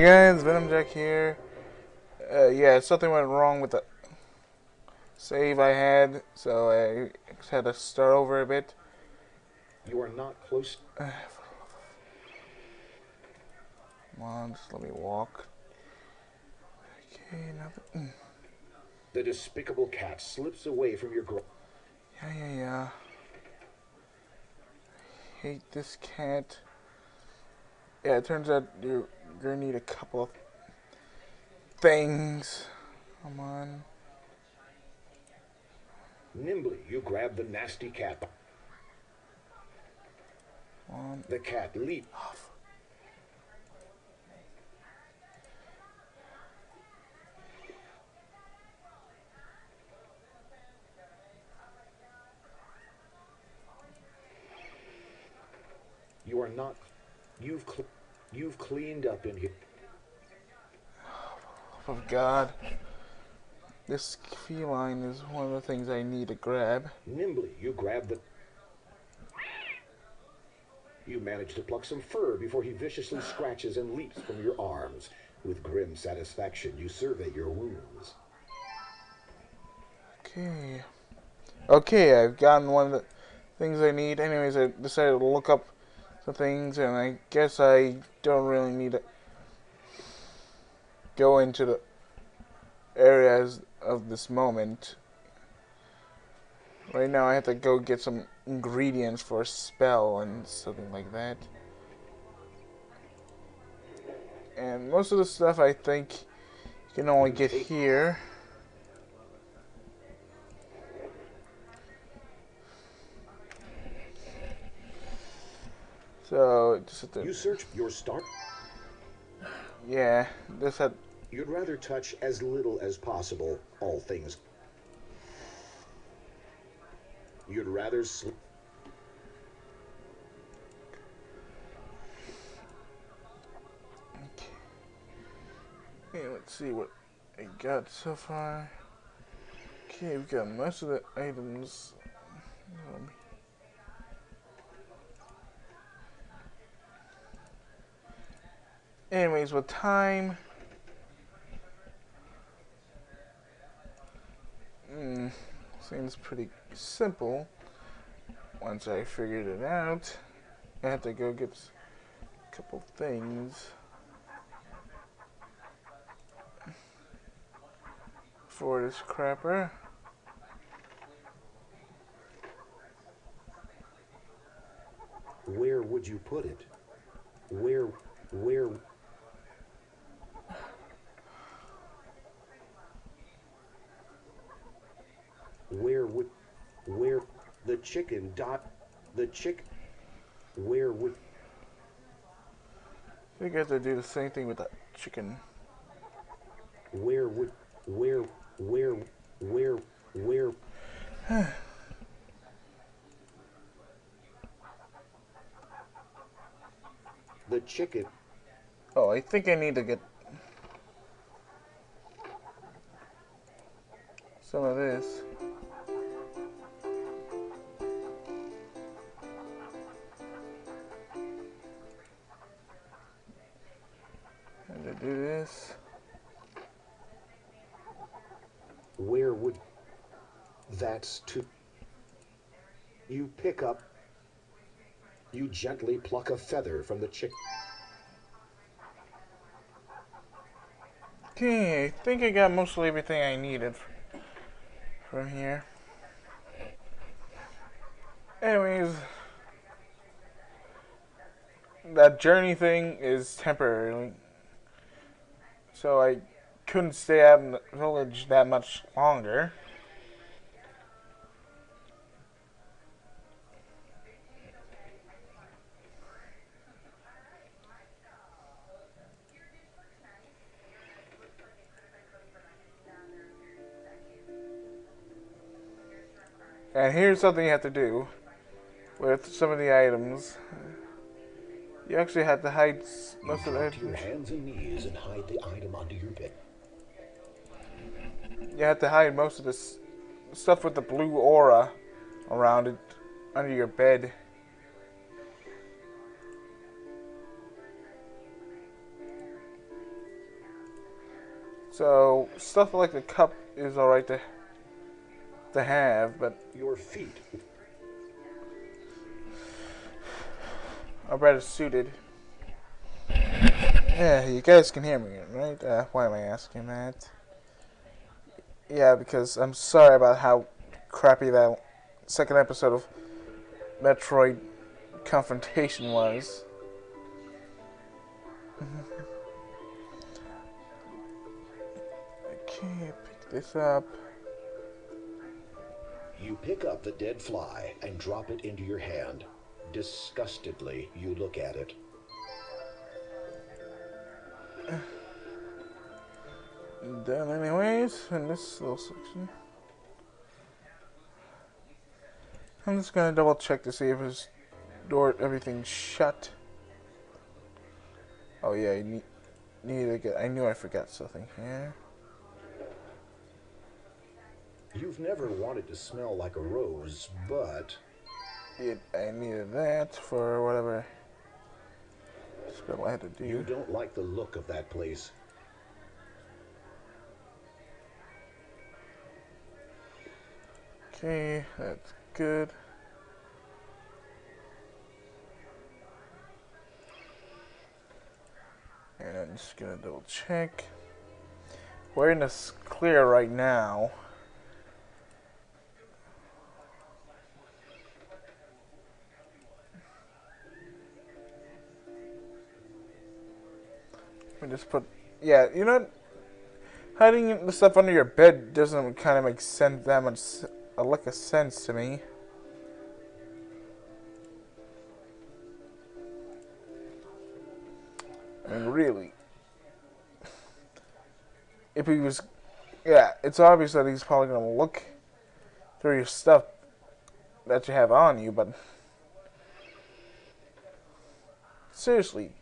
Hey guys, Venomjack here. Yeah, something went wrong with the save I had, so I had to start over a bit. You are not close. Come on, just let me walk. Okay, nothing. The despicable cat slips away from your grasp. Yeah. Hate this cat. Yeah, it turns out you're gonna need a couple of things. Come on. Nimbly, you grab the nasty cat. Come on. The cat leaps. You are not. You've you've cleaned up in here. Oh God. This feline is one of the things I need to grab. Nimbly, you grab the. You manage to pluck some fur before he viciously scratches and leaps from your arms. With grim satisfaction, you survey your wounds. Okay, I've gotten one of the things I need. Anyways, I decided to look up some things, and I guess I don't really need to go into the areas of this moment. Right now, I have to go get some ingredients for a spell and something like that. And most of the stuff I think you can only get here. So, just have to... You search your start. Yeah, this had... You'd rather touch as little as possible, all things. You'd rather sleep. Okay, let's see what I got so far. Okay, we've got most of the items. Anyways, with time, seems pretty simple. Once I figured it out, I have to go get a couple things for this crapper. Where would you put it? Where Where would where the chicken dot the chick where would I think I have to do the same thing with that chicken. where would where where where the chicken Oh, I think I need to get some of this. And to do this. where would that's to you pick up you gently pluck a feather from the chick. Okay, I think I got mostly everything I needed from here. Anyways, that journey thing is temporary, so I couldn't stay out in the village that much longer. And here's something you have to do with some of the items. You actually have to hide most of the Drop to your items. hands and knees and hide the item under your bed. You have to hide most of this stuff with the blue aura around it under your bed. So stuff like the cup is alright to have, but Your feet. are better suited. Yeah, you guys can hear me, right? Why am I asking that? Yeah, because I'm sorry about how crappy that second episode of Metroid Confrontation was. Okay, pick this up. You pick up the dead fly and drop it into your hand. Disgustedly, you look at it. Done anyways in this little section. I'm just gonna double check to see if his door, everything's shut. Oh yeah, you need to get. I knew I forgot something here. You've never wanted to smell like a rose, but I needed that for whatever spell I had to do. you don't like the look of that place. Okay, that's good. And I'm just gonna double check. We're in this clear right now. We just put, yeah, you know, hiding the stuff under your bed doesn't kind of make sense that much, a lick of sense to me. I mean, really. If he was, yeah, it's obvious that he's probably gonna look through your stuff that you have on you, but seriously,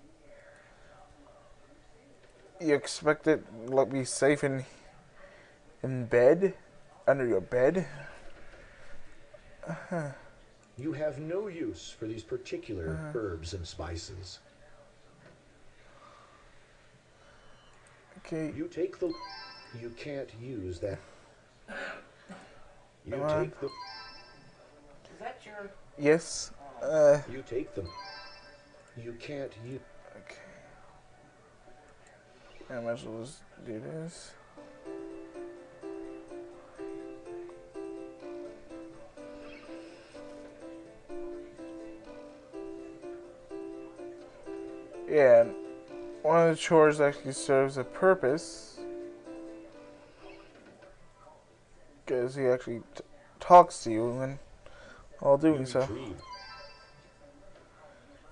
you expect it to be safe in bed, under your bed? You have no use for these particular herbs and spices. Okay. You take the... You can't use that. You Come on. take the... Is that your... Yes. You take them. You can't use... Okay. I might as well just do this. Yeah, and one of the chores actually serves a purpose. Because he actually talks to you and while doing so. retrieve.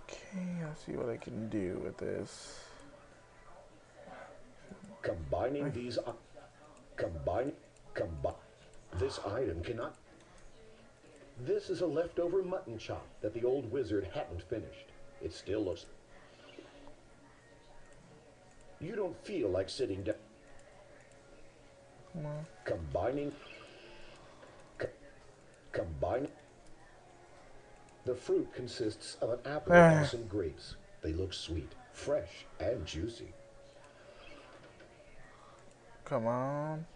Okay, let's see what I can do with this. Combining these... Combine... This item cannot... This is a leftover mutton chop that the old wizard hadn't finished. It still looks... You don't feel like sitting down. Combining... Combine... The fruit consists of an apple and some grapes. They look sweet, fresh, and juicy. Come on.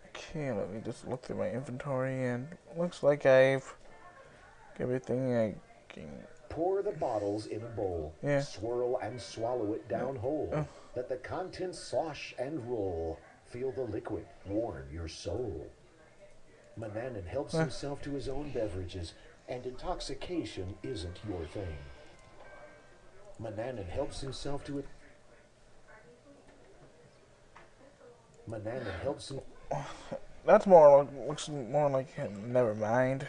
Okay, let me just look through my inventory, and looks like I've everything I can. Pour the bottles in a bowl. Yeah. Swirl and swallow it down whole. Let the contents slosh and roll. Feel the liquid warm your soul. Mananan helps himself to his own beverages, and intoxication isn't your thing. Mananan helps himself to it. Mananan helps him. That's more like, looks more like never mind.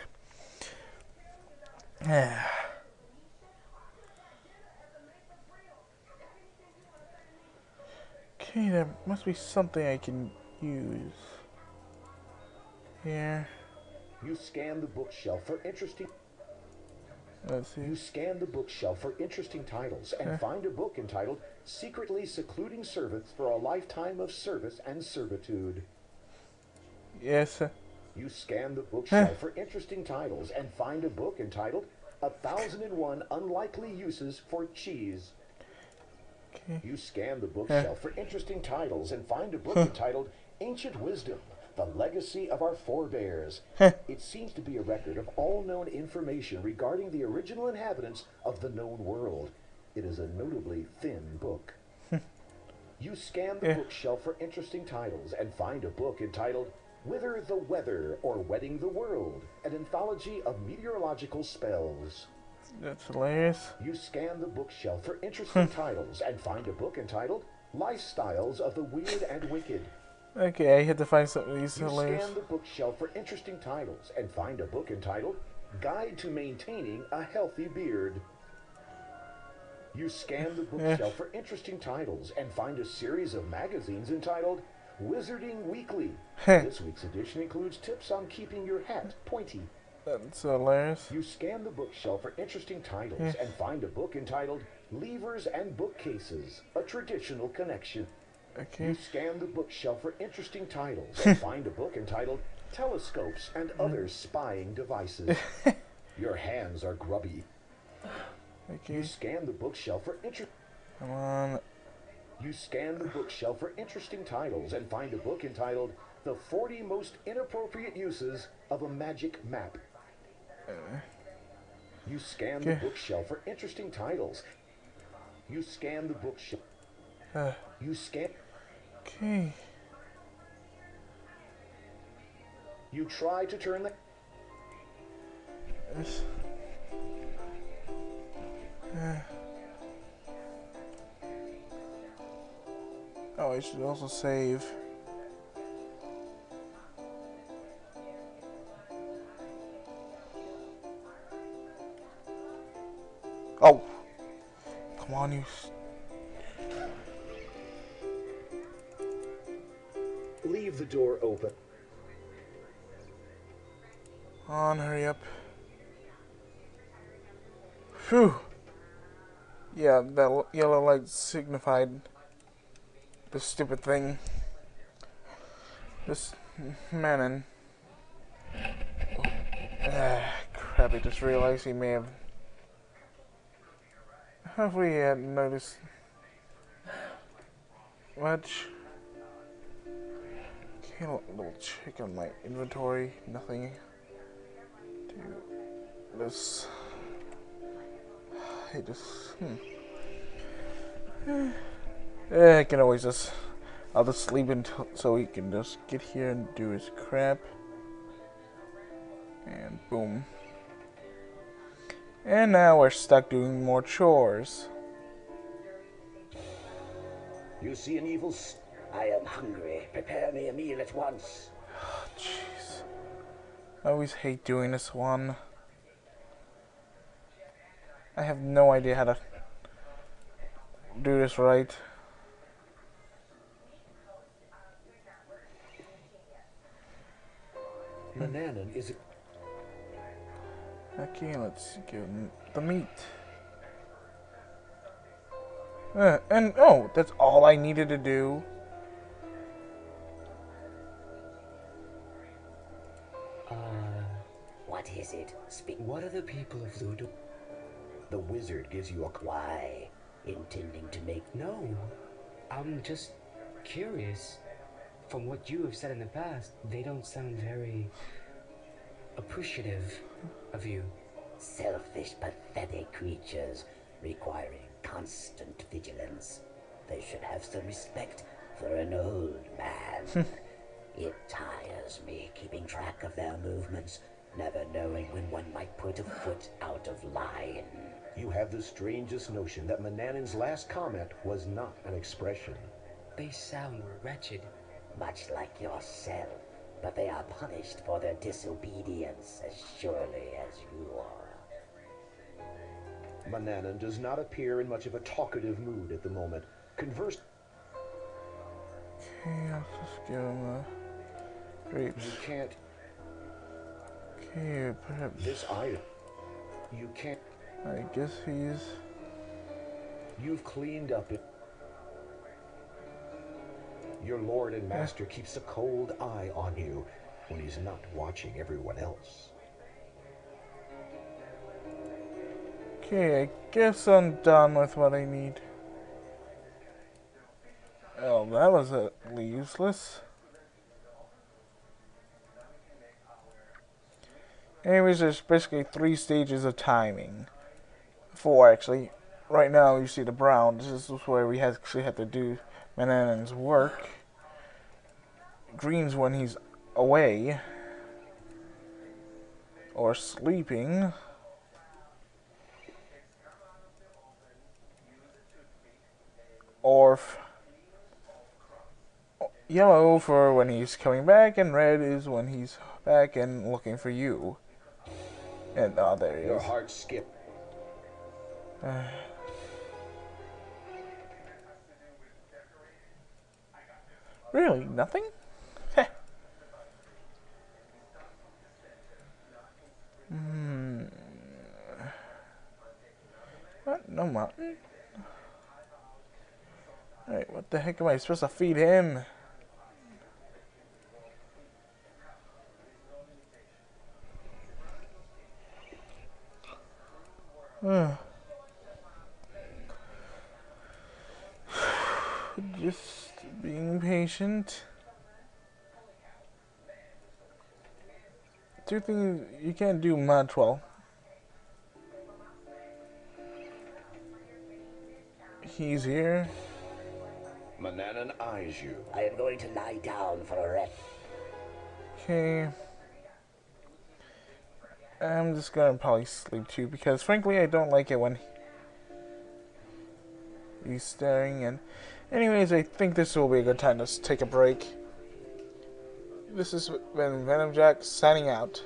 Okay, there must be something I can use here. You scan the bookshelf for interesting. Let's see. You scan the bookshelf for interesting titles and find a book entitled "Secretly Secluding Servants for a Lifetime of Service and Servitude." Yes. You scan the bookshelf for interesting titles and find a book entitled 1001 unlikely uses for cheese. Okay. You scan the bookshelf for interesting titles and find a book entitled Ancient Wisdom, The Legacy of Our Forebears. It seems to be a record of all known information regarding the original inhabitants of the known world. It is a notably thin book. You scan the bookshelf for interesting titles and find a book entitled Wither the Weather or Wetting the World, an anthology of meteorological spells. That's hilarious. You scan the bookshelf for interesting titles and find a book entitled Lifestyles of the Weird and Wicked. Okay, I had to find some of these You hilarious. scan the bookshelf for interesting titles and find a book entitled Guide to Maintaining a Healthy Beard. You scan the bookshelf for interesting titles and find a series of magazines entitled Wizarding Weekly. This week's edition includes tips on keeping your hat pointy. That's hilarious. You scan the bookshelf for interesting titles and find a book entitled Levers and Bookcases, a Traditional Connection. Okay. You scan the bookshelf for interesting titles and find a book entitled Telescopes and Other Spying Devices. Your hands are grubby. Okay. You scan the bookshelf for Come on. You scan the bookshelf for interesting titles and find a book entitled The 40 Most Inappropriate Uses of a Magic Map. You scan the bookshelf for interesting titles. You scan the bookshelf. You scan. Okay. You try to turn the. This. Oh, I should also save. Oh! Come on, you. Leave the door open. Come on, hurry up. Phew! Yeah, that yellow light signified this stupid thing. This man crap, I just realized he may have. Have we noticed much? Okay, little check on my inventory. Nothing. Do this. I just. I can always just. I'll just sleep until so he can just get here and do his crap. And boom. And now we're stuck doing more chores. You see an evil. I am hungry. Prepare me a meal at once. Jeez. I always hate doing this one. I have no idea how to do this right. Mananan is a. Okay, let's give him the meat. And oh, that's all I needed to do. What is it? Speak. What are the people of Ludo? The wizard gives you a. Why? Intending to make. No, I'm just curious. From what you have said in the past, they don't sound very appreciative of you. Selfish, pathetic creatures requiring constant vigilance. They should have some respect for an old man. It tires me keeping track of their movements, never knowing when one might put a foot out of line. You have the strangest notion that Mananan's last comment was not an expression. They sound wretched. Much like yourself, but they are punished for their disobedience as surely as you are. Mananan does not appear in much of a talkative mood at the moment. Converse. Okay, I'll just give him grapes. You can't. Okay, perhaps. This item. You can't. I guess he's. You've cleaned up it. Your lord and master keeps a cold eye on you when he's not watching everyone else. Okay, I guess I'm done with what I need. Oh, that was useless. Anyways, there's basically 3 stages of timing. 4 actually. Right now you see the brown. This is where we actually have to do Manannan's work. Green's when he's away. Or sleeping. Or yellow for when he's coming back, and red is when he's back and looking for you. And oh, there he Your is. heart skipped. Really? Nothing? Heh. What? No mountain? Alright, what the heck am I supposed to feed him? Just being patient. 2 things you can't do much well. He's here. Manannan eyes you. I am going to lie down for a rest. Okay. I'm just gonna probably sleep too, because frankly I don't like it when he's staring. And anyways, I think this will be a good time to take a break. This has been Venomjack signing out.